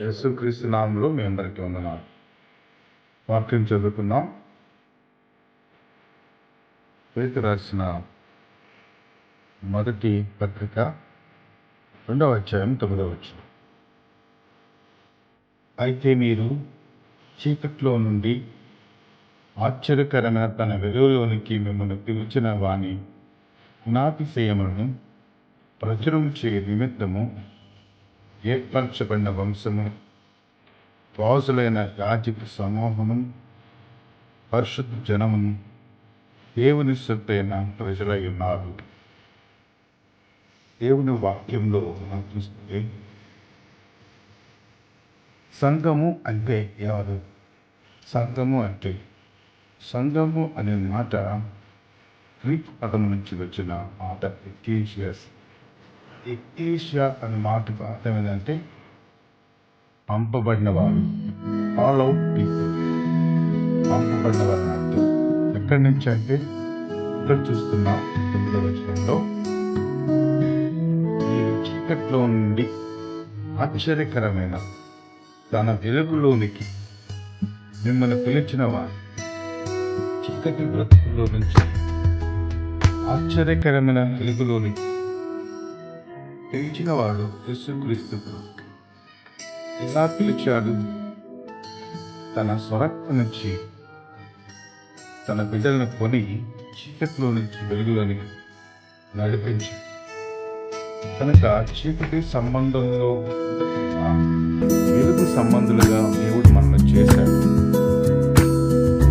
యేసుక్రీస్తు నామములో మీ అందరికీ వందనాలు. వాక్యం చదువుకుందాం. పేతురు రాసిన మొదటి పత్రిక 2వ అధ్యాయం 9వ వచనం. అయితే మీరు చీకట్లో నుండి ఆశ్చర్యకరమైన తన వెలుగులోనికి మిమ్మల్ని పిలిచిన వాని గుణాతిశయములను ప్రచురం చేయ నిమిత్తము ఏర్పరచబడిన వంశము, రాజులైన యాజక సమూహము, పరిశుద్ధ జనమును, దేవుని సొత్తైన ప్రజలై ఉన్నారు. దేవుని వాక్యంలో మనం చూస్తే సంఘము అంటే ఎవరు? సంఘము అనే మాట గ్రీక్ పదం నుంచి వచ్చిన మాట ఎక్లీసియస్. ఎక్లీసియా అనే మాటకు అర్థం ఏంటంటే పంపబడిన వారు, ఆల్ అవుట్ పీపుల్, పంపబడిన వారు అర్థం. ఎక్కడి నుంచి అంటే ఇక్కడ చూస్తున్న 9వ వచనంలో, మీరు చీకట్లో నుండి ఆశ్చర్యకరమైన తన వెలుగులోనికి మిమ్మల్ని పిలిచిన వారు. చీకటి బ్రతుకులో నుంచి ఆశ్చర్యకరమైన వెలుగులోనికి పిలిచిన వాడు యేసుక్రీస్తు. ఎలా పిలిచాడు? తన స్వరక్త నుంచి తన బిడ్డలను కొని చీకట్లో నుంచి వెలుగులోనికి నడిపించి, కనుక చీకటి సంబంధంలో వెలుగు సంబంధులుగా దేవుడు మనల్ని చేశాడు.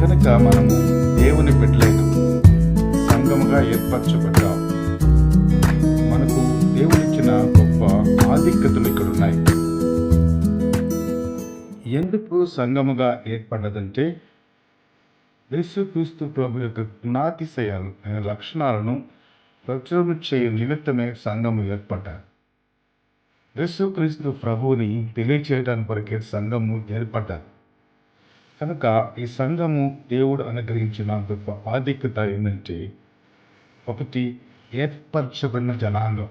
కనుక మనము దేవుని బిడ్డలైన సంఘముగా ఏర్పరచబడ్డాం. మనకు దేవుడిచ్చిన గొప్ప ఆధిక్యతలు ఇక్కడ ఉన్నాయి. ఎందుకు సంఘముగా ఏర్పడ్డదంటే, యేసుక్రీస్తు ప్రభు యొక్క గుణాతిశయాలు అనే లక్షణాలను ప్రచురం చేయ నిమిత్తమే సంఘము ఏర్పడ్డారు. యేసుక్రీస్తు ప్రభువుని తెలియచేయడానికి కొరకే సంఘము ఏర్పడ్డారు. కనుక ఈ సంఘము దేవుడు అనుగ్రహించిన గొప్ప ఆధిక్యత ఏంటంటే, ఒకటి, ఏర్పరచబడిన జనాంగం,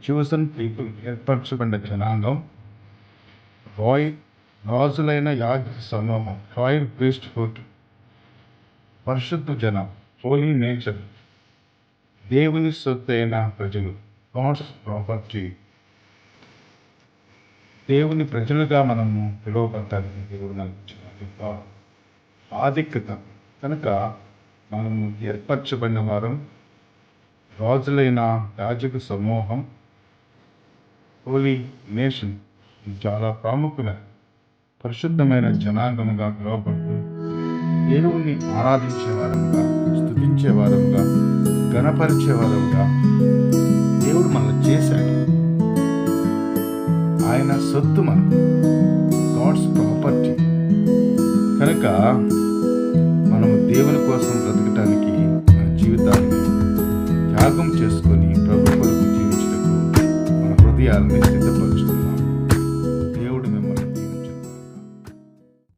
చూసన్ పీపుల్, ఏర్పరచబడిన జనాంగం, రాజులైన యాజక సమూహం, రాయల్ ప్రీస్ట్హుడ్, పరిశుద్ధ జనం, హోలీ నేచర్, దేవుని సొత్తైన ప్రజలు, గాడ్స్ ప్రాపర్టీ. దేవుని ప్రజలుగా మనము పిలువబడతానికి దేవుడు నాకు ఆధిక్యత. కనుక మనము ఏర్పరచబడిన వారం, రాజులైన యాజక సమూహం, హోలీ నేషన్, చాలా ప్రాముఖ్యమైన పరిశుద్ధమైన జనాంగముగా పిలువబడుతూ దేవుణ్ణి ఆరాధించే వారముగా, స్తుతించే వారముగా, గణపరిచే వారముగా దేవుడు మనల్ని చేశాడు. ఆయన సొత్తు మనం, గాడ్స్ ప్రాపర్టీ. కనుక మనము దేవుని కోసం బ్రతకటానికి మన జీవితాన్ని త్యాగం చేసుకొని ప్రభు కొరకు జీవించటకు మన హృదయాలను